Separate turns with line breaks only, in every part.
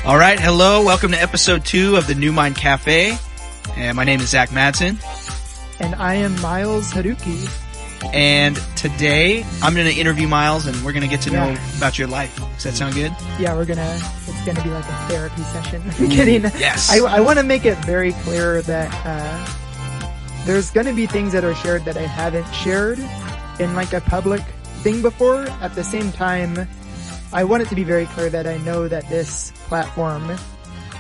All right, hello, welcome to episode 2 of the New Mind Cafe. And my name is Zack Madsen.
And I am Myles Haruki.
And today, I'm going to interview Myles, and we're going to get to know about your life. Does that sound good?
Yeah, it's going to be like a therapy session. I'm kidding.
Yes.
I want to make it very clear that there's going to be things that are shared that I haven't shared in like a public thing before. At the same time, I want it to be very clear that I know that this platform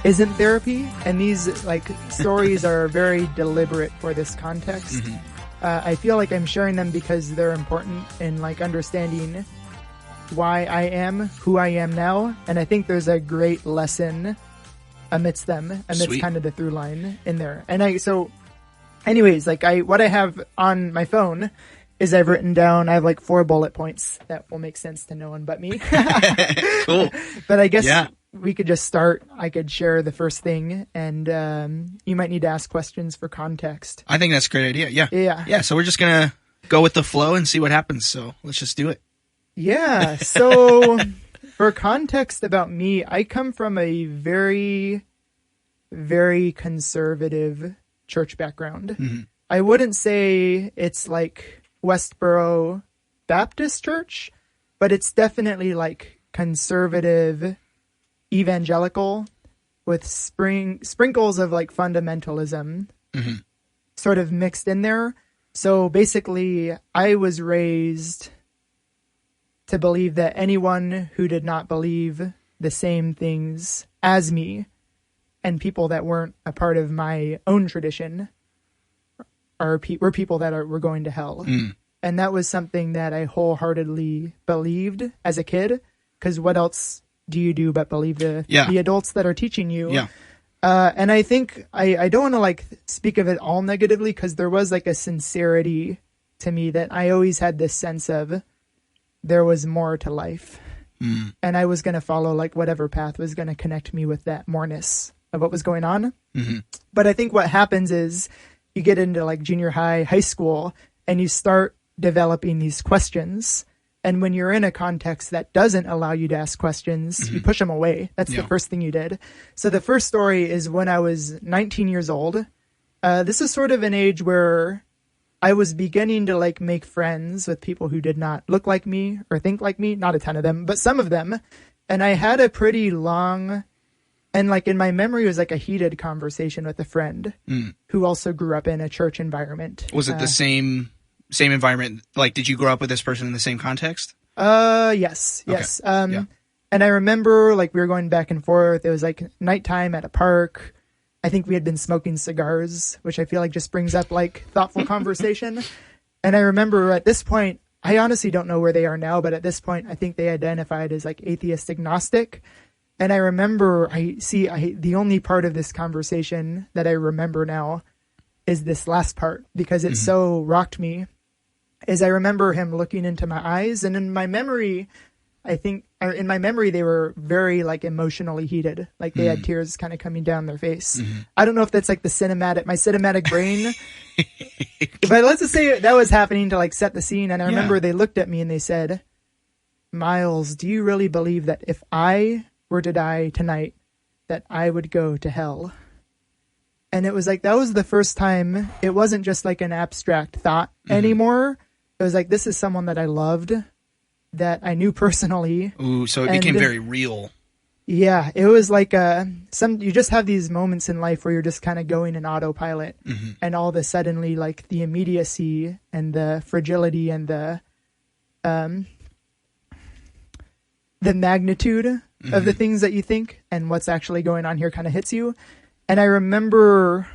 isn't therapy, and these like stories are very deliberate for this context.
Mm-hmm.
I feel like I'm sharing them because they're important in like understanding why I am who I am now, and I think there's a great lesson amidst them, and that's kind of the through line in there. And anyways, what I have on my phone is I've written down, I have like 4 bullet points that will make sense to no one but me.
Cool.
But I guess we could just start. I could share the first thing, and you might need to ask questions for context.
I think that's a great idea. Yeah. So we're just going to go with the flow and see what happens. So let's just do it.
Yeah. So for context about me, I come from a very, very conservative church background. Mm-hmm. I wouldn't say it's like Westboro Baptist Church, but it's definitely like conservative evangelical with sprinkles of like fundamentalism sort of mixed in there. So basically, I was raised to believe that anyone who did not believe the same things as me and people that weren't a part of my own tradition were people that were going to hell. And that was something that I wholeheartedly believed as a kid, because what else do you do but believe the adults that are teaching you? Yeah. And I think I don't want to like speak of it all negatively, because there was like a sincerity to me that I always had this sense of there was more to life. And I was going to follow like whatever path was going to connect me with that moreness of what was going on. Mm-hmm. But I think what happens is you get into like junior high, high school, and you start developing these questions. And when you're in a context that doesn't allow you to ask questions, you push them away. That's the first thing you did. So the first story is when I was 19 years old. This is sort of an age where I was beginning to like make friends with people who did not look like me or think like me. Not a ton of them, but some of them. And I had a pretty long, and like in my memory, it was like a heated conversation with a friend who also grew up in a church environment.
Was it the same environment? Like, did you grow up with this person in the same context?
Yes. And I remember like we were going back and forth. It was like nighttime at a park. I think we had been smoking cigars, which I feel like just brings up like thoughtful conversation. And I remember at this point, I honestly don't know where they are now, but at this point, I think they identified as like atheist agnostic. And I remember the only part of this conversation that I remember now is this last part, because it so rocked me. Is I remember him looking into my eyes, and in my memory, they were very like emotionally heated, like they had tears kind of coming down their face. I don't know if that's like my cinematic brain, but let's just say that was happening to like set the scene. And I remember they looked at me and they said, "Myles, do you really believe that if I were to die tonight, that I would go to hell?" And it was like, that was the first time it wasn't just like an abstract thought anymore. It was like, this is someone that I loved, that I knew personally.
Ooh, so it became very real.
Yeah, it was like you just have these moments in life where you're just kind of going in autopilot, and all of a suddenly like the immediacy and the fragility and the magnitude of the things that you think and what's actually going on here kind of hits you. And I remember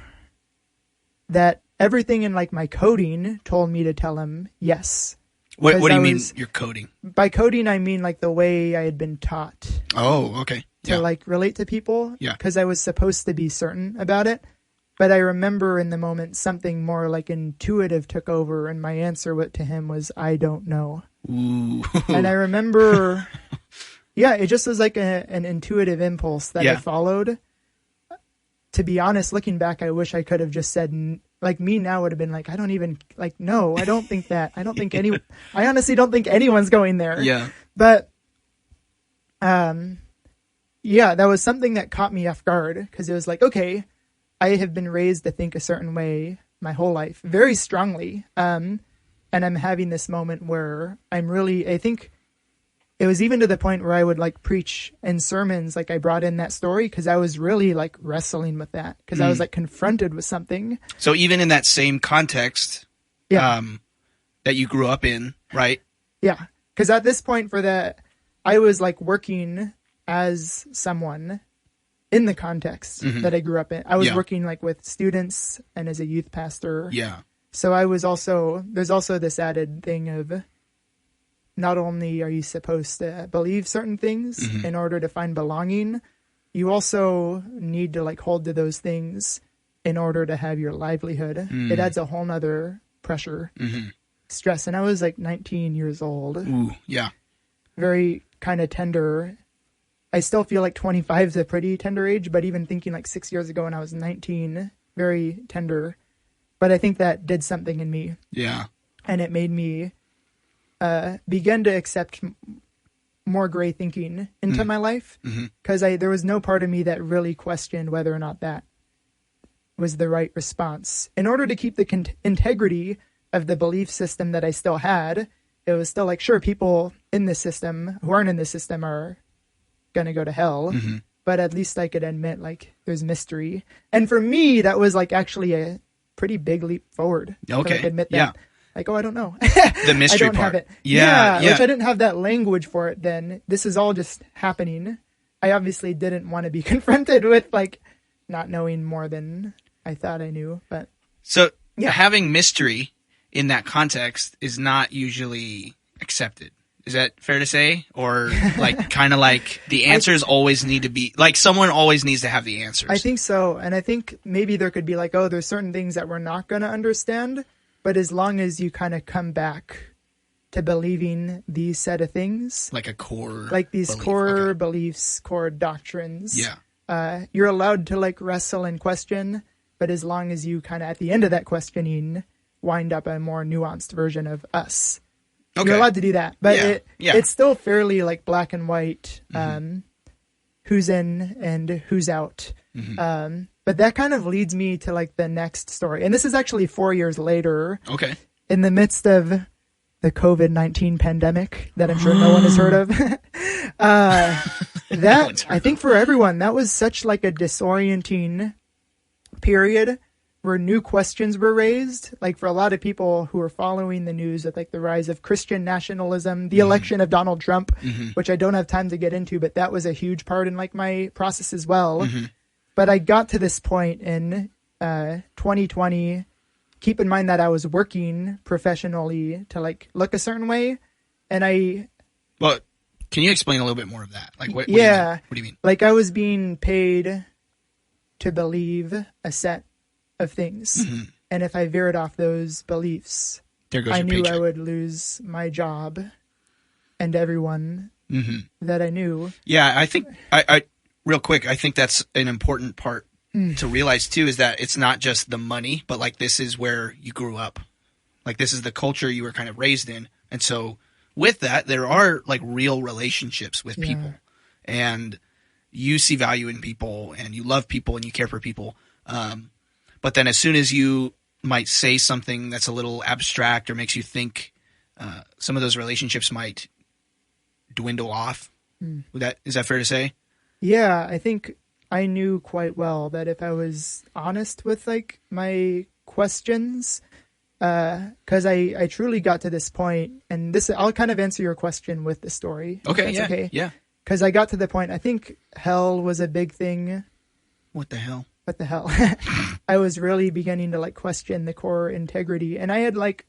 that everything in like my coding told me to tell him yes.
What do you mean you're coding?
By coding, I mean like the way I had been taught.
Oh, okay.
To like relate to people.
Yeah.
Because I was supposed to be certain about it. But I remember in the moment something more like intuitive took over, and my answer to him was, I don't know.
Ooh.
And I remember, it just was like an intuitive impulse that I followed. To be honest, looking back, I wish I could have just said, like me now would have been like, I don't even, like, no, I don't think that. I honestly don't think anyone's going there.
Yeah.
But yeah, that was something that caught me off guard, because it was like, okay, I have been raised to think a certain way my whole life, very strongly. And I'm having this moment where I think it was even to the point where I would like preach in sermons, like I brought in that story because I was really like wrestling with that, because I was like confronted with something.
So even in that same context, that you grew up in, right?
Yeah. Because at this point I was like working as someone in the context that I grew up in. I was working like with students and as a youth pastor.
Yeah.
So there's also this added thing of, not only are you supposed to believe certain things in order to find belonging, you also need to like hold to those things in order to have your livelihood. It adds a whole nother pressure, stress. And I was like 19 years old.
Ooh, yeah.
Very kind of tender. I still feel like 25 is a pretty tender age, but even thinking like 6 years ago when I was 19, very tender. But I think that did something in me.
Yeah.
And it made me begin to accept more gray thinking into my life, because there was no part of me that really questioned whether or not that was the right response. In order to keep the integrity of the belief system that I still had, it was still like, sure, people in this system who aren't in this system are going to go to hell, but at least I could admit like there's mystery. And for me, that was like actually a pretty big leap forward.
Okay.
To like admit that.
Yeah.
Like, oh, I don't know.
The mystery
I don't
part.
have it.
Yeah.
Which I didn't have that language for it then. This is all just happening. I obviously didn't want to be confronted with like not knowing more than I thought I knew. But
so having mystery in that context is not usually accepted. Is that fair to say? Or like kind of like the answers always need to be like someone always needs to have the answers.
I think so. And I think maybe there could be like, oh, there's certain things that we're not going to understand. But as long as you kind of come back to believing these set of things,
like a core,
like these
belief.
core beliefs, core doctrines, you're allowed to like wrestle and question. But as long as you kind of at the end of that questioning wind up a more nuanced version of us, you're allowed to do that. But it's still fairly like black and white, who's in and who's out. But that kind of leads me to like the next story. And this is actually 4 years later.
Okay.
In the midst of the COVID-19 pandemic that I'm sure no one has heard of. I think for everyone, that was such like a disorienting period where new questions were raised. Like for a lot of people who were following the news of like the rise of Christian nationalism, the election of Donald Trump, which I don't have time to get into, but that was a huge part in like my process as well. But I got to this point in 2020. Keep in mind that I was working professionally to like look a certain way, and
Well, can you explain a little bit more of that? Like, what do you mean?
Like I was being paid to believe a set of things, and if I veered off those beliefs, I knew I would lose my job and everyone that I knew.
Yeah, I think I real quick, I think that's an important part to realize too, is that it's not just the money, but like this is where you grew up. Like this is the culture you were kind of raised in. And so with that, there are like real relationships with people, and you see value in people and you love people and you care for people. But then as soon as you might say something that's a little abstract or makes you think, some of those relationships might dwindle off. Is that fair to say?
Yeah, I think I knew quite well that if I was honest with like my questions, because I truly got to this point, and I'll kind of answer your question with the story.
Okay, yeah.
Because I got to the point, I think hell was a big thing.
What the hell?
I was really beginning to like question the core integrity, and I had like,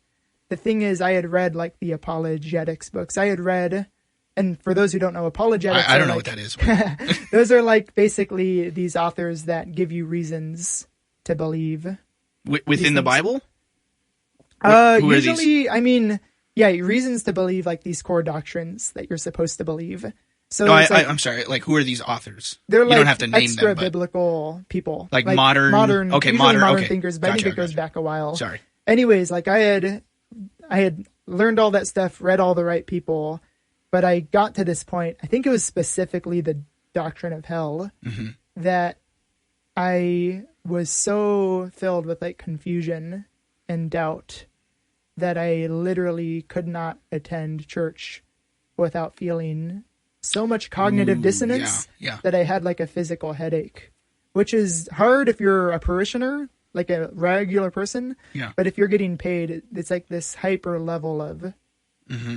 the thing is, I had read like the apologetics books. I had read. And for those who don't know, apologetics,
I don't know what that is.
Those are like basically these authors that give you reasons to believe.
Within the Bible?
Who usually, I mean, reasons to believe like these core doctrines that you're supposed to believe. So
no, I'm sorry. Like, who are these authors?
They're
you
like
don't have to name
extra
them, but
biblical people,
like modern
thinkers. But I think it goes back a while.
Sorry.
Anyways, like I had learned all that stuff, read all the right people. But I got to this point, I think it was specifically the doctrine of hell that I was so filled with like confusion and doubt that I literally could not attend church without feeling so much cognitive dissonance that I had like a physical headache, which is hard if you're a parishioner, like a regular person.
Yeah.
But if you're getting paid, it's like this hyper level of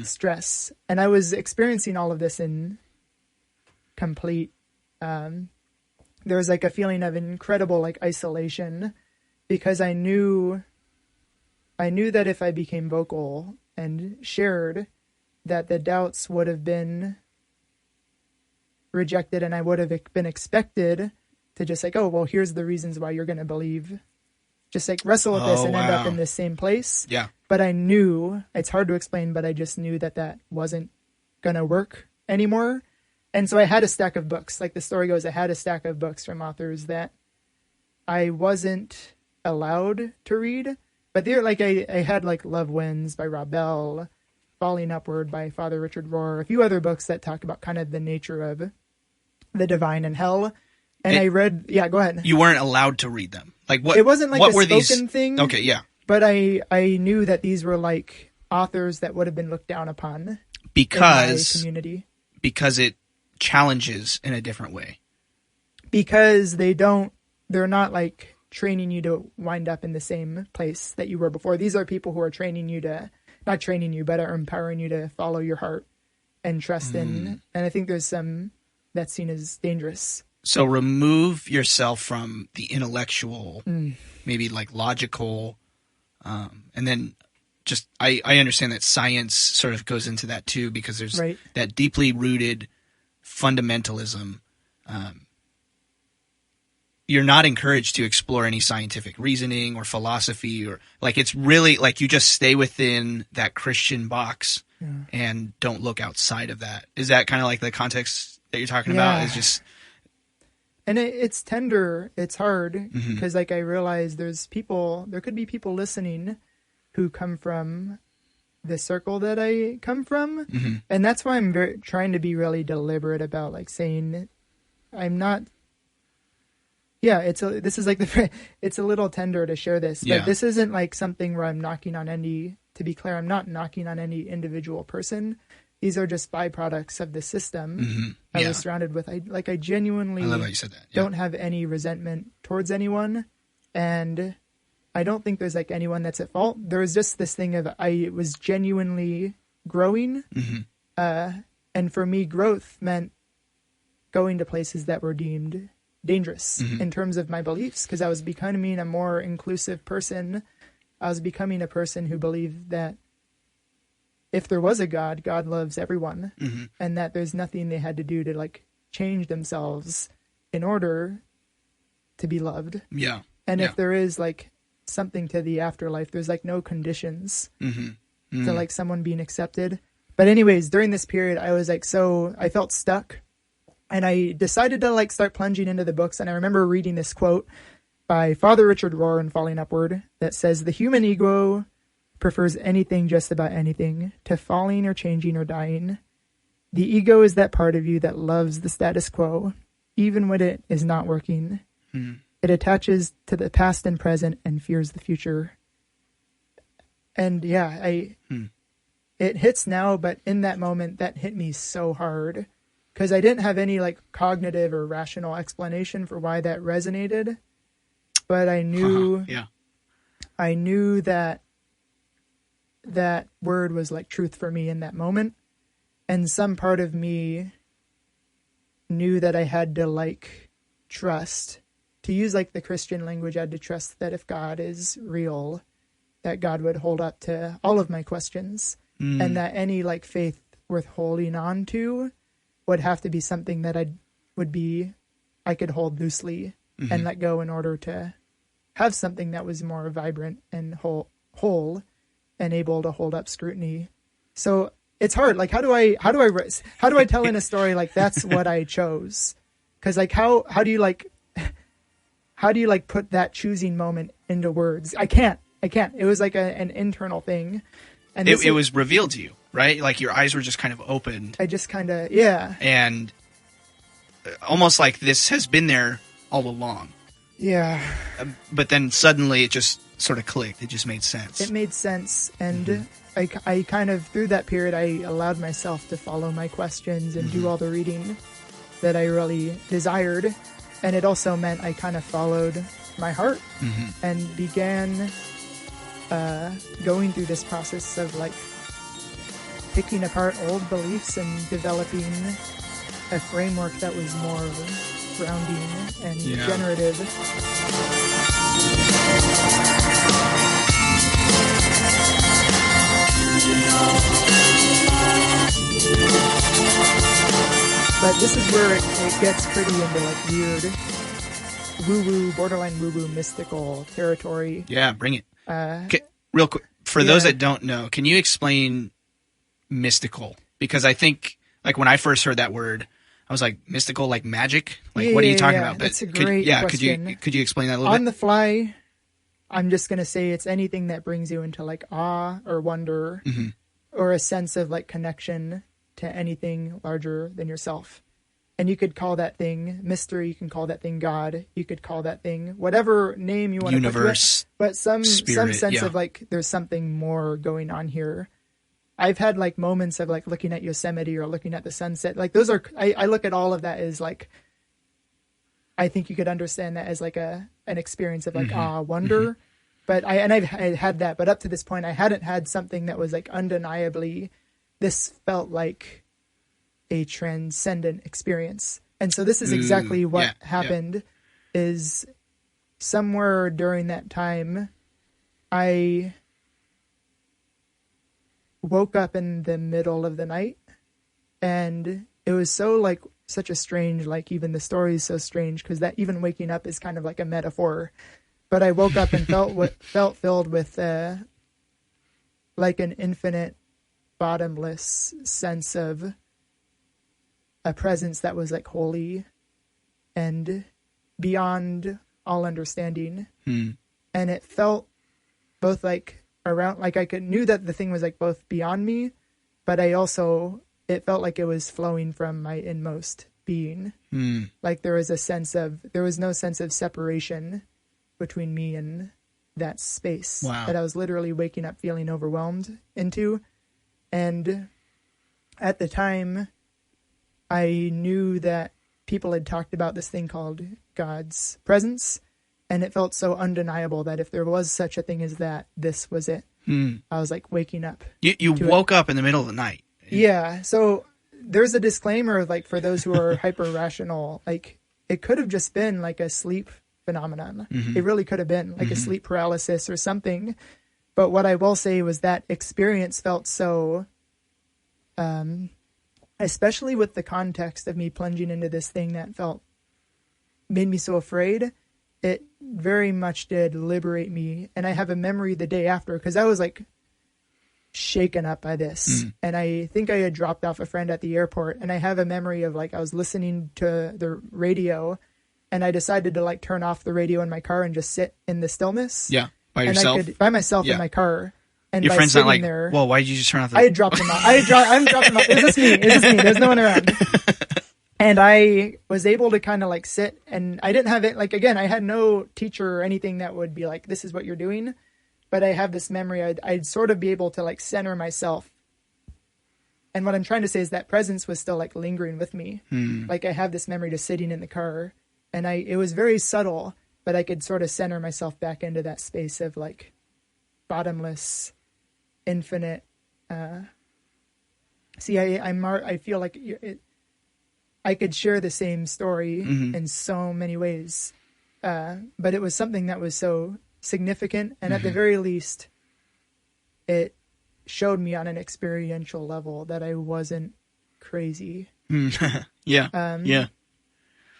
stress. And I was experiencing all of this in complete, there was like a feeling of incredible like isolation, because I knew that if I became vocal and shared, that the doubts would have been rejected, and I would have been expected to just like, oh, well, here's the reasons why you're going to believe. Just like wrestle with this and end up in the same place.
Yeah.
But I knew, it's hard to explain, but I just knew that that wasn't going to work anymore. And so I had a stack of books. Like the story goes, I had a stack of books from authors that I wasn't allowed to read. But they're like, I had like Love Wins by Rob Bell, Falling Upward by Father Richard Rohr, a few other books that talk about kind of the nature of the divine and hell. And I read, go ahead.
You weren't allowed to read them. Like what?
It wasn't like
what
a
were
spoken
these
thing.
Okay, yeah.
But I knew that these were like authors that would have been looked down upon
because
in my community.
Because it challenges in a different way.
Because they're not like training you to wind up in the same place that you were before. These are people who are training you to, not training you, but are empowering you to follow your heart and trust in. And I think there's some that's seen as dangerous.
So remove yourself from the intellectual, maybe like logical, and then just, I understand that science sort of goes into that too, because there's that deeply rooted fundamentalism. You're not encouraged to explore any scientific reasoning or philosophy, or like, it's really like you just stay within that Christian box and don't look outside of that. Is that kind of like the context that you're talking about? Is just...
And it's tender. It's hard because like I realize there could be people listening who come from the circle that I come from. And that's why I'm trying to be really deliberate about like saying I'm not, it's a little tender to share this, but this isn't like something where I'm knocking on to be clear, I'm not knocking on any individual person. These are just byproducts of the system I was surrounded with. I genuinely
I love how you said that.
don't have any resentment towards anyone. And I don't think there's like anyone that's at fault. There was just this thing of I was genuinely growing. And for me, growth meant going to places that were deemed dangerous in terms of my beliefs, because I was becoming a more inclusive person. I was becoming a person who believed that if there was a God, God loves everyone, and that there's nothing they had to do to like change themselves in order to be loved. Yeah. And if there is like something to the afterlife, there's like no conditions to like someone being accepted. But anyways, during this period, I was like, I felt stuck, and I decided to like start plunging into the books. And I remember reading this quote by Father Richard Rohr in Falling Upward that says, "The human ego prefers anything, just about anything, to falling or changing or dying. The ego is that part of you that loves the status quo, even when it is not working. It attaches to the past and present and fears the future." And it hits now, but in that moment, that hit me so hard, because I didn't have any like cognitive or rational explanation for why that resonated. But I knew, I knew that word was like truth for me in that moment. And some part of me knew that I had to like trust, to use like the Christian language, I had to trust that if God is real, that God would hold up to all of my questions, and that any like faith worth holding on to would have to be something that I could hold loosely and let go in order to have something that was more vibrant and whole and able to hold up scrutiny. So it's hard. Like, how do I tell in a story like that's what I chose? Because like how do you put that choosing moment into words? I can't. It was like an internal thing, and
it was revealed to you, right? Like your eyes were just kind of opened.
I just kind of
and almost like this has been there all along.
Yeah.
But then suddenly it just sort of clicked. It just made sense.
It made sense. And I kind of, through that period, I allowed myself to follow my questions and do all the reading that I really desired. And it also meant I kind of followed my heart and began going through this process of like picking apart old beliefs and developing a framework that was more grounding and generative. But this is where it gets pretty into like weird woo-woo, borderline woo-woo mystical territory.
Yeah, bring it. Real quick, for those that don't know, can you explain mystical? Because I think, like, when I first heard that word, I was like, mystical, like magic? Like, what are you talking about? But
that's a great question.
Could you explain that a little bit?
On the fly, I'm just going to say it's anything that brings you into, like, awe or wonder or a sense of, like, connection to anything larger than yourself. And you could call that thing mystery, you can call that thing God, you could call that thing whatever name you want to put to it. But some sense of, like, there's something more going on here. I've had like moments of like looking at Yosemite or looking at the sunset. Like those are, I look at all of that as like, I think you could understand that as like an experience of like awe, wonder. But I've had that, but up to this point, I hadn't had something that was like undeniably, this felt like a transcendent experience. And so this is exactly what happened is somewhere during that time, I woke up in the middle of the night, and it was so like such a strange, like even the story is so strange because that even waking up is kind of like a metaphor. But I woke up and felt filled with like an infinite, bottomless sense of a presence that was like holy and beyond all understanding. And it felt both like around, like I knew that the thing was like both beyond me, but it felt like it was flowing from my inmost being. Like there was no sense of separation between me and that space that I was literally waking up feeling overwhelmed into. And at the time I knew that people had talked about this thing called God's presence, and it felt so undeniable that if there was such a thing as that, this was it. I was like waking up.
You woke up in the middle of the night.
Yeah. So there's a disclaimer, like for those who are hyper rational, like it could have just been like a sleep phenomenon. It really could have been like a sleep paralysis or something. But what I will say was that experience felt so, especially with the context of me plunging into this thing that made me so afraid, it very much did liberate me. And I have a memory the day after, because I was like shaken up by this. And I think I had dropped off a friend at the airport, and I have a memory of like I was listening to the radio, and I decided to like turn off the radio in my car and just sit in the stillness.
Yeah, by yourself?
By myself in my car. And
your friend's not like,
there,
well, why did you just turn off the...
I had dropped him off. I'm dropping him off. It's just me. There's no one around. And I was able to kind of like sit, and I didn't have it, like, again, I had no teacher or anything that would be like, this is what you're doing. But I have this memory, I'd sort of be able to like center myself. And what I'm trying to say is that presence was still like lingering with me. Like I have this memory just sitting in the car, and it was very subtle, but I could sort of center myself back into that space of like bottomless, infinite. I feel like I could share the same story in so many ways, but it was something that was so significant, and at the very least, it showed me on an experiential level that I wasn't crazy.
Yeah.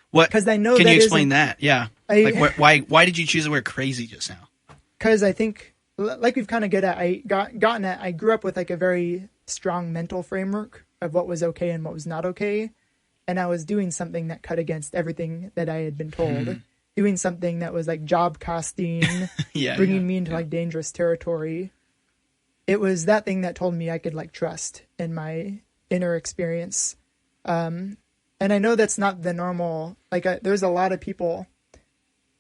What?
Because I know.
Can you explain that? Yeah. Why did you choose the word crazy just now?
Because I think, like we've kind of gotten at, I grew up with like a very strong mental framework of what was okay and what was not okay. And I was doing something that cut against everything that I had been told. Doing something that was like job costing, bringing me into like dangerous territory. It was that thing that told me I could like trust in my inner experience. And I know that's not the normal, like there's a lot of people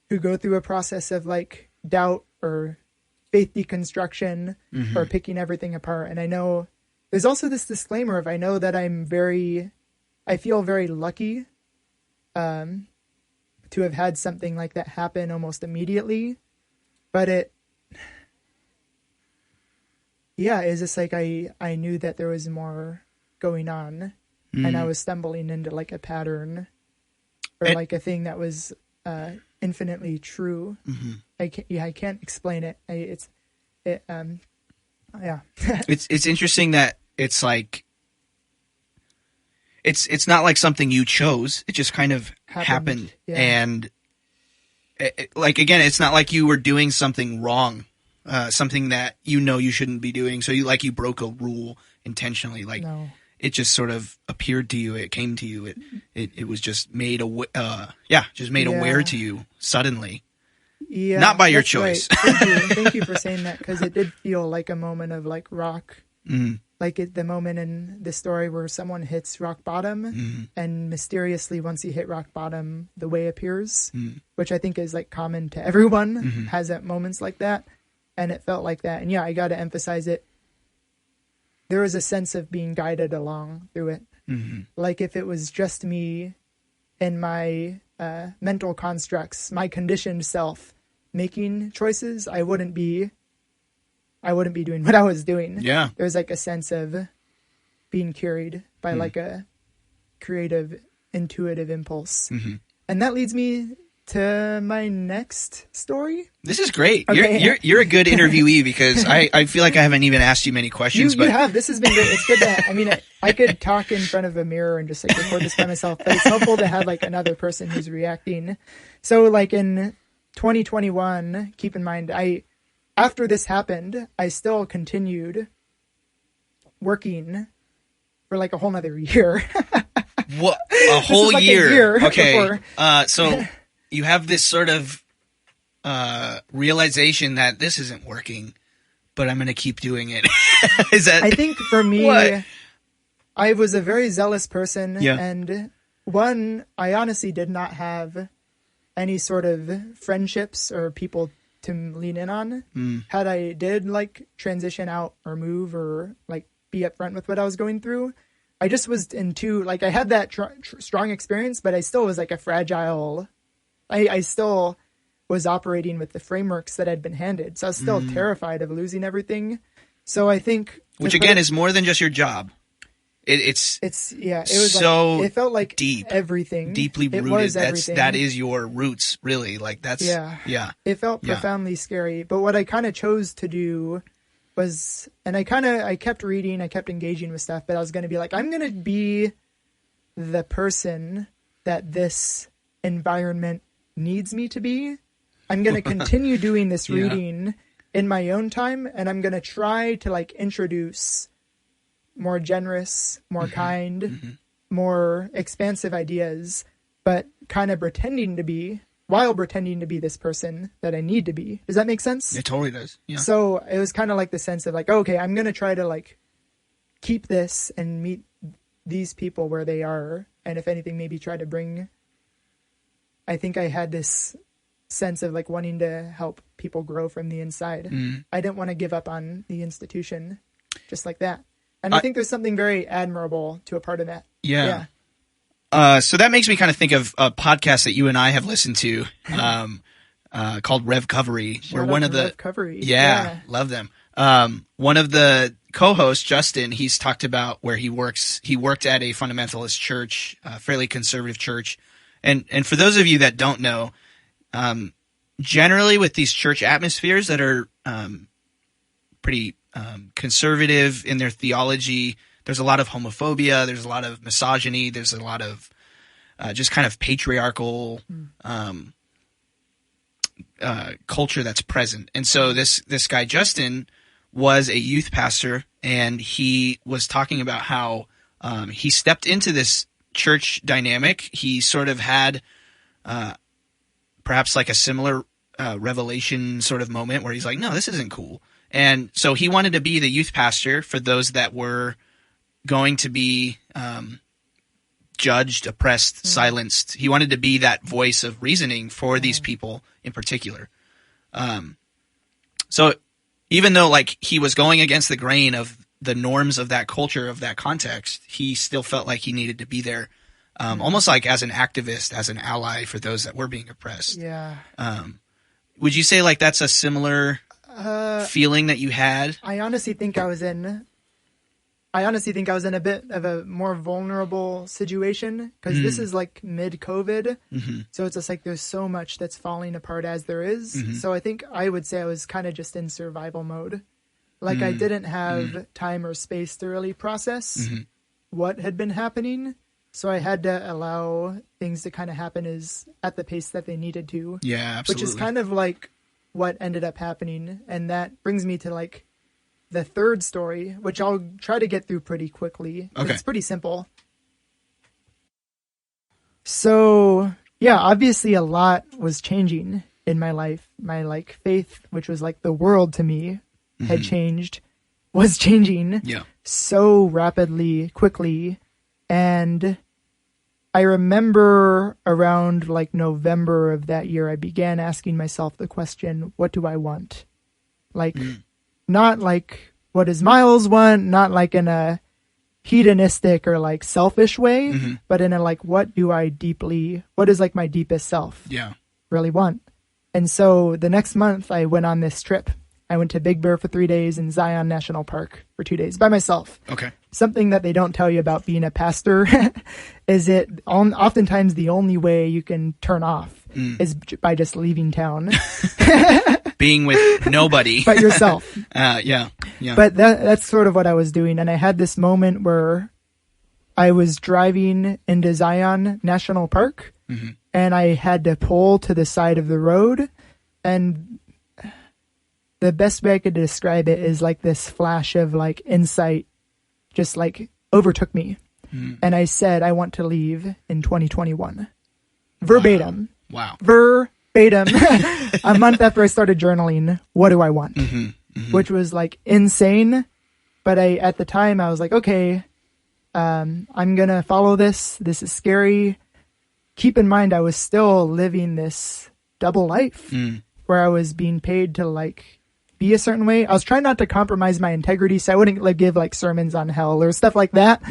who go through a process of like doubt or faith deconstruction or picking everything apart. And I know there's also this disclaimer of, I know that I feel very lucky to have had something like that happen almost immediately. But it's just like I knew that there was more going on, and I was stumbling into like a pattern or like a thing that was infinitely true. I can't explain it. It's
interesting that it's like it's not like something you chose. It just kind of happened. Yeah. And like, again, it's not like you were doing something wrong, something that you shouldn't be doing. So you broke a rule intentionally. Like, no. It just sort of appeared to you. It came to you. It was just made aware to you suddenly. Yeah, not by your choice.
Right. Thank you for saying that, because it did feel like a moment of like rock. Like the moment in the story where someone hits rock bottom, and mysteriously, once you hit rock bottom, the way appears, which I think is like common to everyone, has at moments like that. And it felt like that. And yeah, I got to emphasize it. There was a sense of being guided along through it. Like if it was just me and my mental constructs, my conditioned self making choices, I wouldn't be doing what I was doing.
Yeah.
There was like a sense of being carried by like a creative, intuitive impulse. And that leads me to my next story.
This is great. Okay. You're a good interviewee, because I feel like I haven't even asked you many questions.
You have. This has been great. It's good that, I could talk in front of a mirror and just like record this by myself, but it's helpful to have like another person who's reacting. So like in 2021, keep in mind, after this happened, I still continued working for like a whole nother year.
What? A whole year?
A year
okay. So you have this sort of realization that this isn't working, but I'm going to keep doing it. Is that?
I think for me, what? I was a very zealous person.
Yeah.
And I honestly did not have any sort of friendships or people to lean in on. Had I did like transition out or move or like be upfront with what I was going through, I just was I had that strong experience, but I still was like a fragile. I still was operating with the frameworks that I'd been handed, so I was still terrified of losing everything. So I think,
which again is more than just your job. It was so
like, it felt like
deep,
everything
deeply rooted. That is your roots, really. Like that's yeah.
It felt profoundly scary. But what I kind of chose to do was, and I kept reading, I kept engaging with stuff, but I was going to be like, I'm going to be the person that this environment needs me to be. I'm going to continue doing this reading in my own time, and I'm going to try to like introduce more generous, more kind, more expansive ideas, but kind of pretending to be this person that I need to be. Does that make sense?
It totally does. Yeah.
So it was kind of like the sense of like, okay, I'm going to try to like keep this and meet these people where they are. And if anything, maybe try to bring, I think I had this sense of like wanting to help people grow from the inside. I didn't want to give up on the institution just like that. And I think there's something very admirable to a part of that.
Yeah. So that makes me kind of think of a podcast that you and I have listened to called Revcovery.
Revcovery.
Love them. One of the co-hosts, Justin, he's talked about where he worked at a fundamentalist church, a fairly conservative church. And for those of you that don't know, generally with these church atmospheres that are pretty conservative in their theology, there's a lot of homophobia, there's a lot of misogyny, there's a lot of just kind of patriarchal culture that's present. And so this guy, Justin, was a youth pastor, and he was talking about how he stepped into this church dynamic. He sort of had perhaps like a similar revelation sort of moment where he's like, no, this isn't cool. And so he wanted to be the youth pastor for those that were going to be judged, oppressed, silenced. He wanted to be that voice of reasoning for these people in particular. So even though like he was going against the grain of the norms of that culture, of that context, he still felt like he needed to be there, almost like as an activist, as an ally for those that were being oppressed.
Yeah.
Would you say like that's a similar feeling that you had?
I honestly think I was in a bit of a more vulnerable situation because this is like mid-COVID. So it's just like there's so much that's falling apart as there is. So I think I would say I was kind of just in survival mode. Like I didn't have time or space to really process what had been happening. So I had to allow things to kind of happen at the pace that they needed to.
Yeah, absolutely.
Which is kind of like what ended up happening. And that brings me to like the third story, which I'll try to get through pretty quickly. Okay. It's pretty simple. So yeah, obviously a lot was changing in my life. My like faith, which was like the world to me, had was changing so rapidly, quickly. And I remember around like November of that year, I began asking myself the question, what do I want? Like, not like, what does Myles want? Not like in a hedonistic or like selfish way, but in a like, what is like my deepest self really want? And so the next month I went on this trip. I went to Big Bear for 3 days and Zion National Park for 2 days by myself. Okay. Something that they don't tell you about being a pastor is oftentimes the only way you can turn off is by just leaving town.
Being with nobody.
But yourself.
Yeah.
But that's sort of what I was doing. And I had this moment where I was driving into Zion National Park and I had to pull to the side of the road, and the best way I could describe it is like this flash of like insight just like overtook me. And I said, I want to leave in 2021. Verbatim.
Wow.
Verbatim. A month after I started journaling, what do I want? Which was like insane. But at the time I was like, okay, I'm going to follow this. This is scary. Keep in mind, I was still living this double life where I was being paid to like be a certain way. I was trying not to compromise my integrity, so I wouldn't like give like sermons on hell or stuff like that.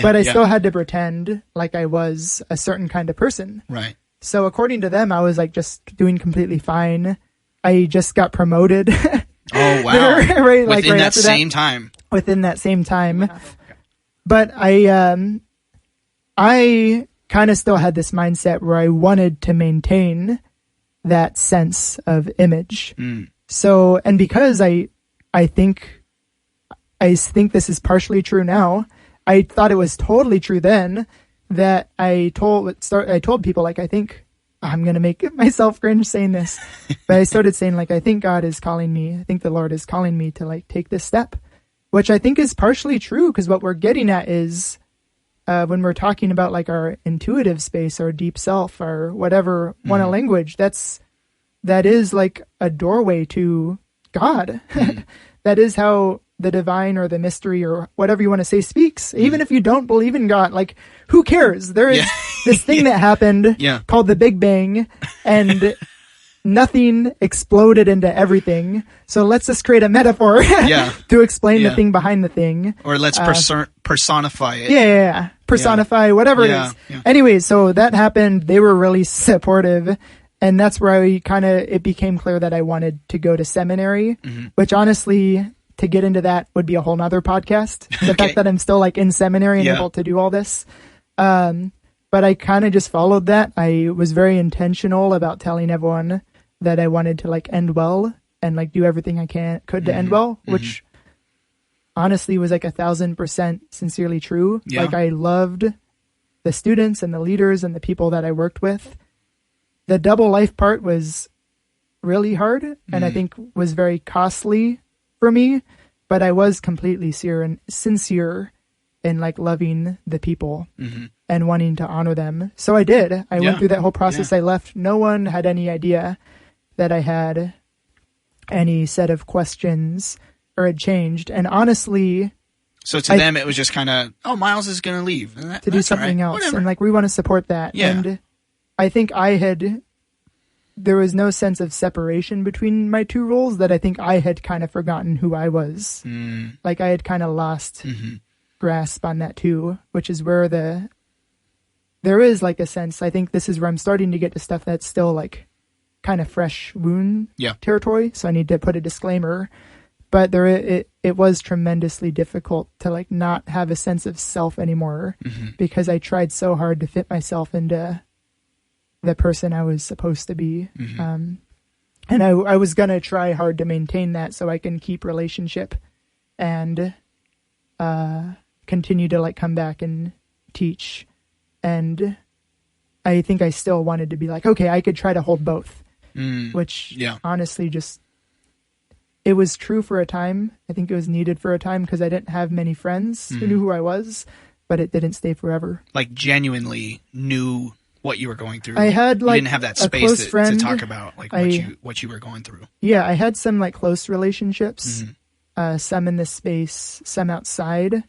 But I still had to pretend like I was a certain kind of person. Right. So according to them, I was like just doing completely fine. I just got promoted.
Oh wow!
Right,
like within that same time.
Within that same time. Wow. But I kind of still had this mindset where I wanted to maintain that sense of image. So, and because I think this is partially true now, I thought it was totally true then, that I told people, like, I think I'm going to make myself cringe saying this, but I started saying, like, I think God is calling me. I think the Lord is calling me to like take this step, which I think is partially true. Cause what we're getting at is, when we're talking about like our intuitive space, our deep self, or whatever, one a language, that is like a doorway to God. That is how the divine or the mystery or whatever you want to say speaks. Even if you don't believe in God, like who cares? There is this thing that happened called the Big Bang, and nothing exploded into everything. So let's just create a metaphor to explain the thing behind the thing.
Or let's personify it.
Yeah. Personify whatever it is. Yeah. Anyways, so that happened. They were really supportive. And that's where it became clear that I wanted to go to seminary, which honestly, to get into that would be a whole nother podcast. The fact that I'm still like in seminary and able to do all this. But I kind of just followed that. I was very intentional about telling everyone that I wanted to like end well and like do everything I could to end well, which honestly was like 1,000% sincerely true. Yeah. Like I loved the students and the leaders and the people that I worked with. The double life part was really hard and I think was very costly for me, but I was completely sincere in like loving the people and wanting to honor them. So I did. I went through that whole process. I left. No one had any idea that I had any set of questions or had changed. And honestly,
So to them, it was just kind of, oh, Myles is going to leave.
To do something else.
Whatever.
And like, we want to support that.
Yeah.
And I think there was no sense of separation between my two roles, that I think I had kind of forgotten who I was. Like, I had kind of lost grasp on that too, which is where there is like a sense, I think this is where I'm starting to get to stuff that's still like kind of fresh wound territory. So I need to put a disclaimer, but it was tremendously difficult to like not have a sense of self anymore, because I tried so hard to fit myself into the person I was supposed to be. And I was going to try hard to maintain that so I can keep relationship and continue to like come back and teach. And I think I still wanted to be like, okay, I could try to hold both, which honestly it was true for a time. I think it was needed for a time because I didn't have many friends who knew who I was, but it didn't stay forever.
Like genuinely knew what you were going through.
I had like
you didn't have that space to talk about like what you were going through.
Yeah, I had some like close relationships, some in this space, some outside,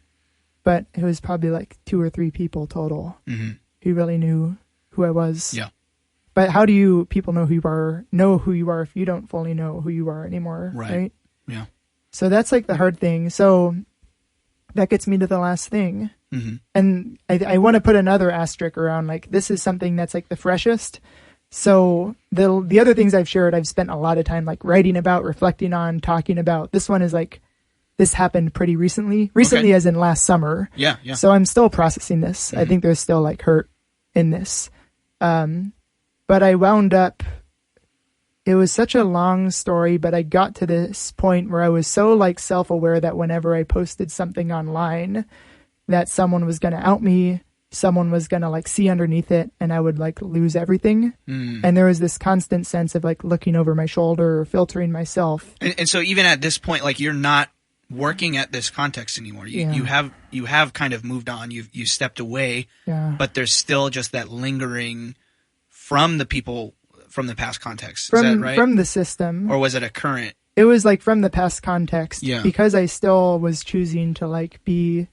but it was probably like 2 or 3 people total who really knew who I was.
Yeah.
But how do people know who you are if you don't fully know who you are anymore? Right?
Yeah.
So that's like the hard thing. So that gets me to the last thing. And I want to put another asterisk around, like, this is something that's like the freshest. So the other things I've shared, I've spent a lot of time like writing about, reflecting on, talking about. This one is like, this happened pretty recently as in last summer.
Yeah.
So I'm still processing this. I think there's still like hurt in this. But I wound up, it was such a long story, but I got to this point where I was so like self-aware that whenever I posted something online, that someone was going to out me, someone was going to like see underneath it, and I would like lose everything. And there was this constant sense of like looking over my shoulder or filtering myself.
And so even at this point, like, you're not working at this context anymore. You have kind of moved on. You stepped away, but there's still just that lingering from the people from the past context. Is that right?
From the system.
Or was it a current?
It was like from the past context.
Yeah.
Because I still was choosing to like be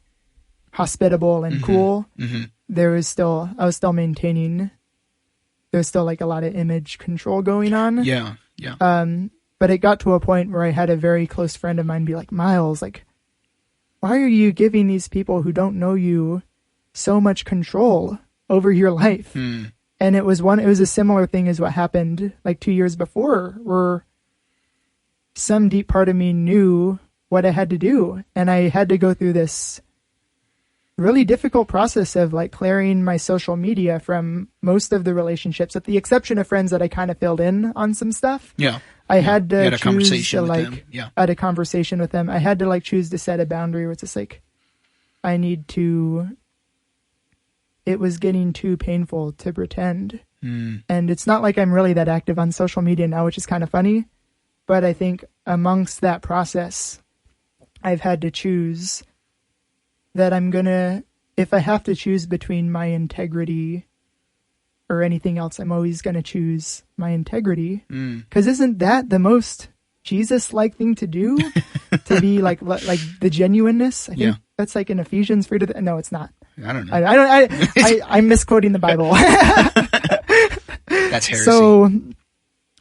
hospitable and cool. I was still maintaining, there's still like a lot of image control going on.
Yeah.
But it got to a point where I had a very close friend of mine be like, Myles, like, why are you giving these people who don't know you so much control over your life? And it was a similar thing as what happened like 2 years before, where some deep part of me knew what I had to do. And I had to go through this really difficult process of like clearing my social media from most of the relationships, with the exception of friends that I kind of filled in on some stuff.
Yeah.
I had to choose to like,
I
had a conversation with them. I had to like choose to set a boundary where it's just like, it was getting too painful to pretend. And it's not like I'm really that active on social media now, which is kind of funny. But I think amongst that process, I've had to choose that if I have to choose between my integrity or anything else, I'm always going to choose my integrity. Because isn't that the most Jesus-like thing to do? To be like the genuineness? I think that's like in Ephesians 3. No, it's not.
I don't know.
I'm misquoting the Bible.
That's heresy.
So,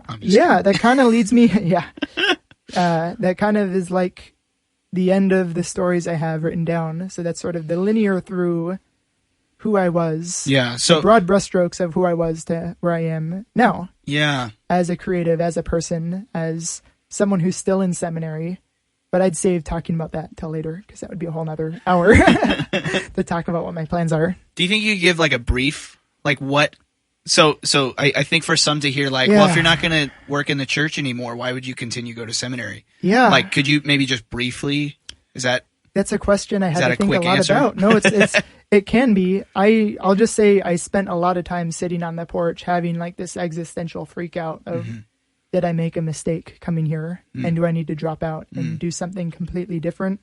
that kind of leads me. That kind of is like the end of the stories I have written down. So that's sort of the linear through who I was.
Yeah. So
the broad brushstrokes of who I was to where I am now.
Yeah.
As a creative, as a person, as someone who's still in seminary. But I'd save talking about that till later, because that would be a whole nother hour to talk about what my plans are.
Do you think you could give like a brief, like what? So I think for some to hear like, well, if you're not going to work in the church anymore, why would you continue to go to seminary? Yeah. Like, could you maybe just briefly,
That's a question I had to think a lot about. No, it can be. I'll just say I spent a lot of time sitting on the porch having like this existential freak out of, did I make a mistake coming here? And do I need to drop out and do something completely different?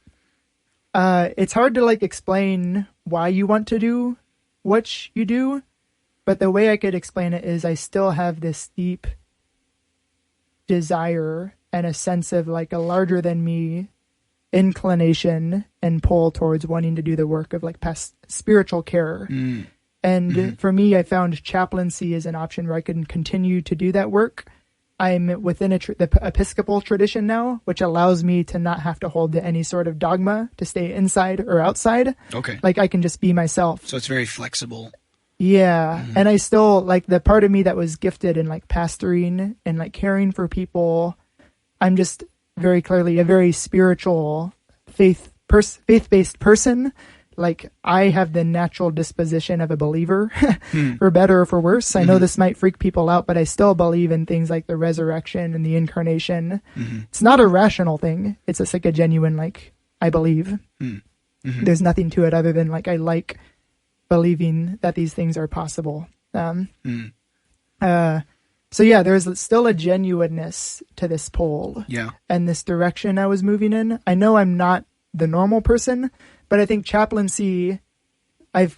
It's hard to like explain why you want to do what you do, but the way I could explain it is I still have this deep desire and a sense of like a larger than me inclination and pull towards wanting to do the work of like past spiritual care. And for me, I found chaplaincy as an option where I can continue to do that work. I'm within the Episcopal tradition now, which allows me to not have to hold to any sort of dogma to stay inside or outside.
Okay.
Like I can just be myself.
So it's very flexible.
Yeah. And I still like the part of me that was gifted in like pastoring and like caring for people. I'm just very clearly a very spiritual faith-based person. Like I have the natural disposition of a believer for better or for worse. I know this might freak people out, but I still believe in things like the resurrection and the incarnation. It's not a rational thing. It's just like a genuine, like, I believe. There's nothing to it other than like, I like believing that these things are possible. So yeah, there's still a genuineness to this pull and this direction I was moving in. I know I'm not the normal person, but I think chaplaincy, I've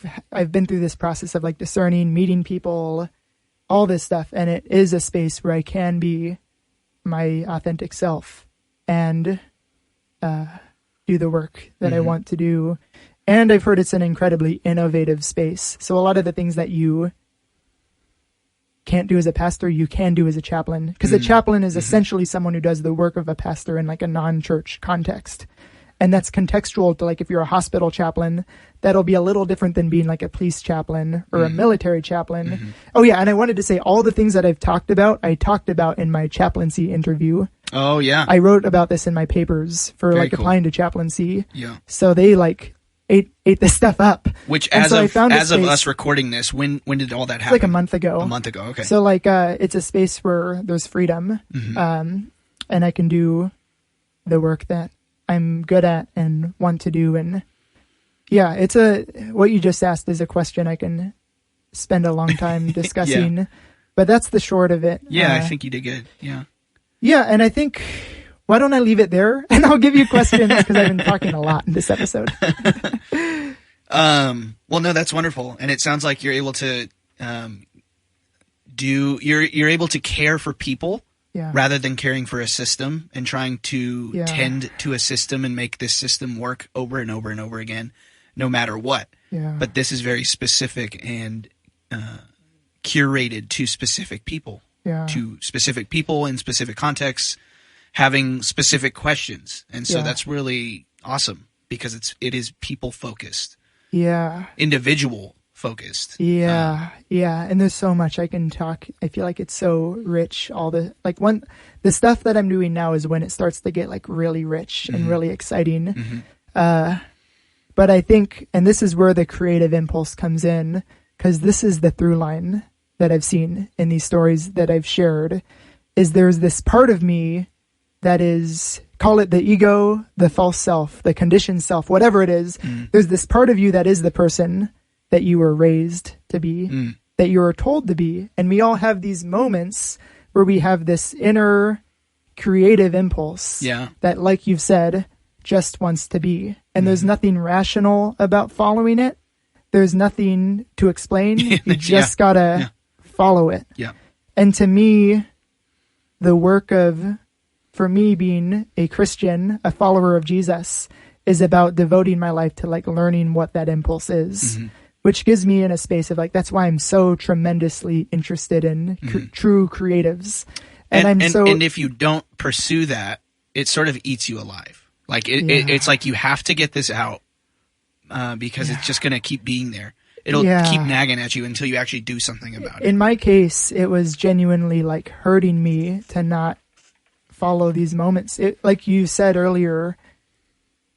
been through this process of like discerning, meeting people, all this stuff, and it is a space where I can be my authentic self and do the work that I want to do. And I've heard it's an incredibly innovative space. So a lot of the things that you can't do as a pastor, you can do as a chaplain, because a chaplain is essentially someone who does the work of a pastor in like a non-church context. And that's contextual to like if you're a hospital chaplain, that'll be a little different than being like a police chaplain or a military chaplain. Oh yeah, and I wanted to say all the things that I've talked about, I talked about in my chaplaincy interview.
Oh yeah.
I wrote about this in my papers for
Very
like
cool.
applying to chaplaincy.
Yeah.
So they like ate this stuff up.
Which
And
as
so I
of
found a
as of
space-
us recording this, when did all that
It's
happen?
like a month ago.
A month ago, okay.
So like it's a space where there's freedom, and I can do the work that I'm good at and want to do. And yeah, it's what you just asked is a question I can spend a long time discussing, but that's the short of it.
Yeah, I think you did good. Yeah.
Yeah. And I think, why don't I leave it there and I'll give you questions because I've been talking a lot in this episode.
Well, no, that's wonderful. And it sounds like you're able to, you're able to care for people rather than caring for a system and trying to tend to a system and make this system work over and over and over again, no matter what.
Yeah.
But this is very specific and curated to specific people, to specific people in specific contexts, having specific questions. And so that's really awesome because it is people focused.
Yeah.
Individual focused.
Yeah. And there's so much I can talk. I feel like it's so rich. The stuff that I'm doing now is when it starts to get like really rich and really exciting. But I think, and this is where the creative impulse comes in, because this is the through line that I've seen in these stories that I've shared, is there's this part of me that is, call it the ego, the false self, the conditioned self, whatever it is. There's this part of you that is the person that you were raised to be, that you were told to be. And we all have these moments where we have this inner creative impulse that, like you've said, just wants to be. And there's nothing rational about following it. There's nothing to explain. You just gotta follow it.
Yeah.
And to me, the work for me being a Christian, a follower of Jesus, is about devoting my life to like learning what that impulse is, which gives me in a space of like, that's why I'm so tremendously interested in true creatives. And
if you don't pursue that, it sort of eats you alive. Like it's like you have to get this out because it's just going to keep being there. It'll keep nagging at you until you actually do something about it.
In my case, it was genuinely like hurting me to not follow these moments. Like you said earlier,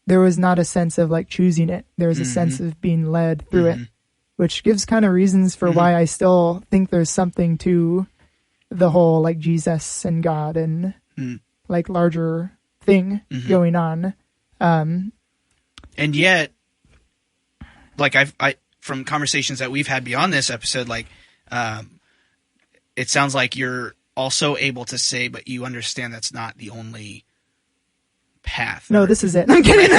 there was not a sense of like choosing it. There was a sense of being led through it, which gives kind of reasons for why I still think there's something to the whole like Jesus and God and like larger thing going on.
And yet, like I from conversations that we've had beyond this episode, like it sounds like you're also able to say, but you understand that's not the only path.
No, this is it. I'm kidding.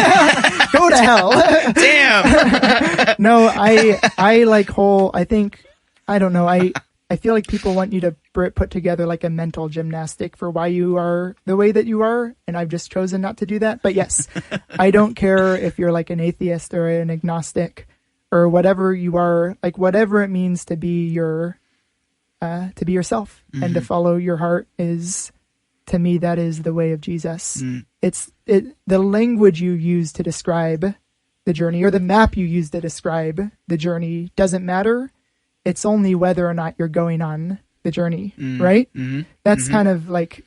Go to hell.
Damn.
No, I like I don't know. I feel like people want you to put together like a mental gymnastic for why you are the way that you are. And I've just chosen not to do that. But yes, I don't care if you're like an atheist or an agnostic or whatever you are, like whatever it means to be yourself and to follow your heart is, to me, that is the way of Jesus. The language you use to describe the journey or the map you use to describe the journey doesn't matter. It's only whether or not you're going on the journey, right? That's kind of like,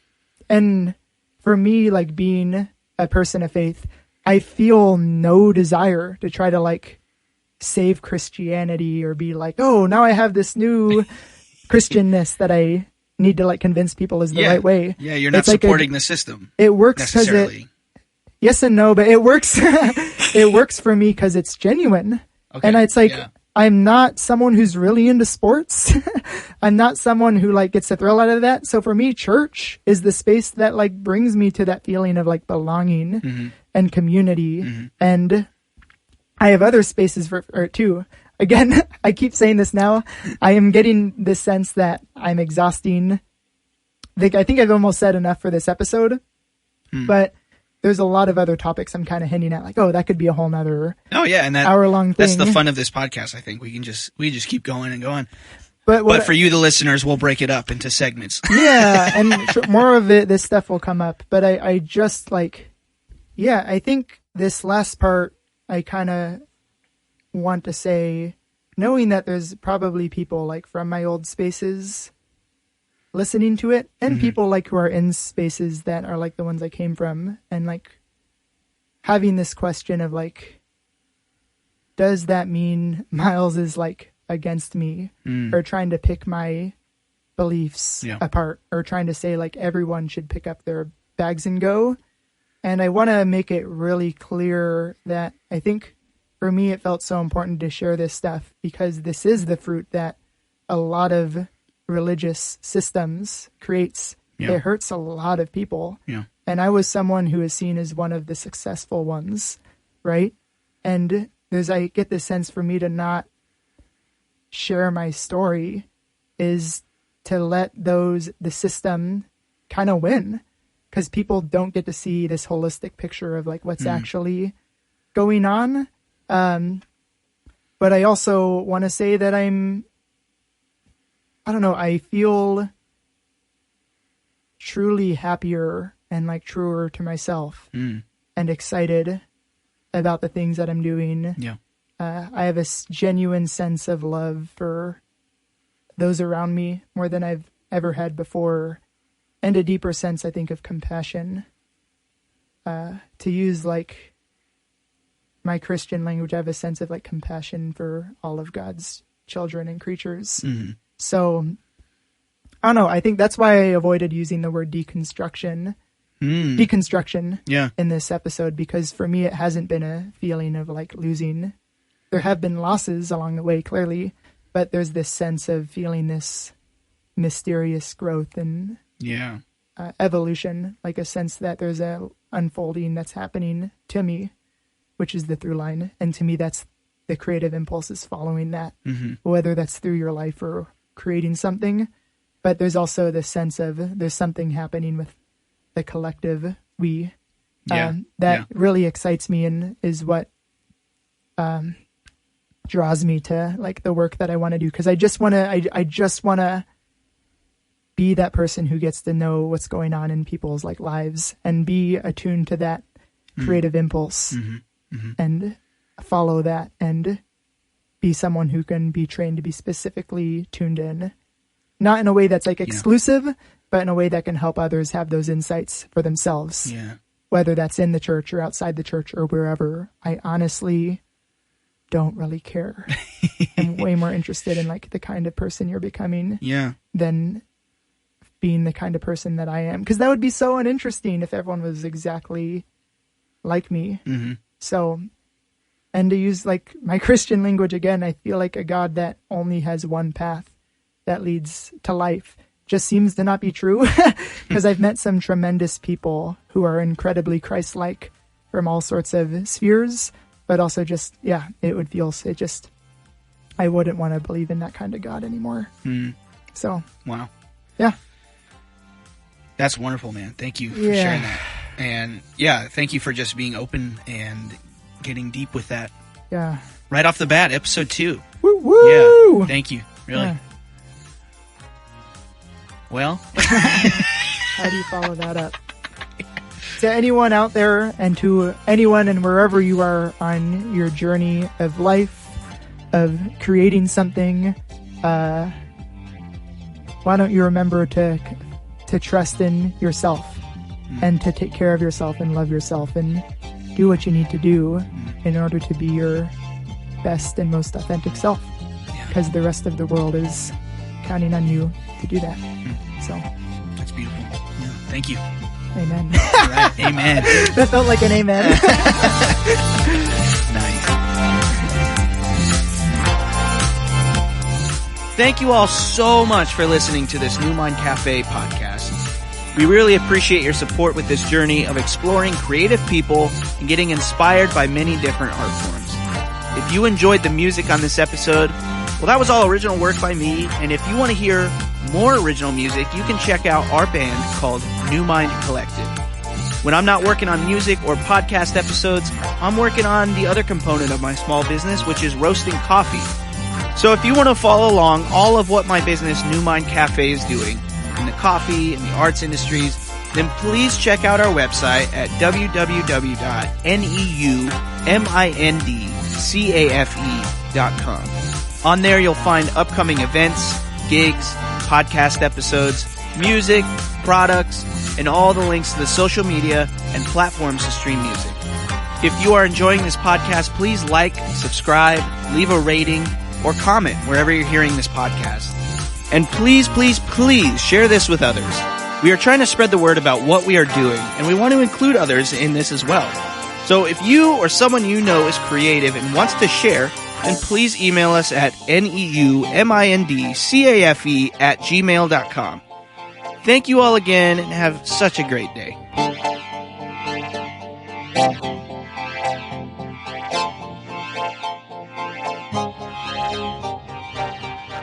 and for me, like being a person of faith, I feel no desire to try to like save Christianity or be like, oh, now I have this new Christianness that I need to like convince people is the right way.
Yeah, you're not supporting the system.
It works because yes and no, but it works. It works for me because it's genuine. Okay, and it's like, I'm not someone who's really into sports. I'm not someone who like gets a thrill out of that. So for me, church is the space that like brings me to that feeling of like belonging and community. And I have other spaces for too. Again, I keep saying this now. I am getting this sense that I'm exhausting. I think I've almost said enough for this episode, but there's a lot of other topics I'm kind of hinting at, like, oh, that could be a whole nother
and
hour-long thing.
That's the fun of this podcast, I think. We just keep going and going. But for you, the listeners, we'll break it up into segments. Yeah,
and more of this stuff will come up. But I just, like, I think this last part, I kind of want to say, knowing that there's probably people, like, from my old spaces listening to it, and people like who are in spaces that are like the ones I came from, and like having this question of like, does that mean Myles is like against me or trying to pick my beliefs apart or trying to say like everyone should pick up their bags and go? And I want to make it really clear that I think for me it felt so important to share this stuff because this is the fruit that a lot of religious systems creates. It hurts a lot of people. And I was someone who is seen as one of the successful ones, right? And I get this sense for me to not share my story is to let the system kind of win, because people don't get to see this holistic picture of like what's actually going on. But I also want to say that I feel truly happier and like truer to myself and excited about the things that I'm doing. I have a genuine sense of love for those around me more than I've ever had before, and a deeper sense, I think, of compassion. To use like my Christian language, I have a sense of like compassion for all of God's children and creatures. So, I don't know. I think that's why I avoided using the word deconstruction in this episode, because for me, it hasn't been a feeling of like losing. There have been losses along the way, clearly, but there's this sense of feeling this mysterious growth and evolution, like a sense that there's a unfolding that's happening to me, which is the through line. And to me, that's the creative impulse is following that, whether that's through your life or creating something. But there's also this sense of there's something happening with the collective we that really excites me and is what draws me to like the work that I want to do, because I just want to be that person who gets to know what's going on in people's like lives and be attuned to that creative impulse and follow that and be someone who can be trained to be specifically tuned in, not in a way that's like exclusive, but in a way that can help others have those insights for themselves, whether that's in the church or outside the church or wherever. I honestly don't really care. I'm way more interested in like the kind of person you're becoming than being the kind of person that I am, because that would be so uninteresting if everyone was exactly like me. So, and to use like my Christian language again, I feel like a God that only has one path that leads to life just seems to not be true, because I've met some tremendous people who are incredibly Christ-like from all sorts of spheres, but also just, I wouldn't want to believe in that kind of God anymore. So,
wow.
yeah.
That's wonderful, man. Thank you for sharing that. And yeah, thank you for just being open and getting deep with that.
Yeah.
Right off the bat, episode 2.
Woo woo!
Yeah. Thank you. Really.
Yeah.
Well.
How do you follow that up? To anyone out there and to anyone and wherever you are on your journey of life, of creating something, why don't you remember to trust in yourself and to take care of yourself and love yourself and do what you need to do in order to be your best and most authentic self, because the rest of the world is counting on you to do that. So
that's beautiful. Yeah. Thank you.
Amen.
All right. Amen.
That felt like an amen.
Nice. Thank you all so much for listening to this New Mind Cafe podcast. We really appreciate your support with this journey of exploring creative people and getting inspired by many different art forms. If you enjoyed the music on this episode, well, that was all original work by me. And if you want to hear more original music, you can check out our band called New Mind Collective. When I'm not working on music or podcast episodes, I'm working on the other component of my small business, which is roasting coffee. So if you want to follow along all of what my business New Mind Cafe is doing in the coffee and the arts industries, then please check out our website at www.neumindcafe.com. On there, you'll find upcoming events, gigs, podcast episodes, music, products, and all the links to the social media and platforms to stream music. If you are enjoying this podcast, please like, subscribe, leave a rating, or comment wherever you're hearing this podcast. And please, please, please share this with others. We are trying to spread the word about what we are doing, and we want to include others in this as well. So if you or someone you know is creative and wants to share, then please email us at neumindcafe@gmail.com. Thank you all again, and have such a great day.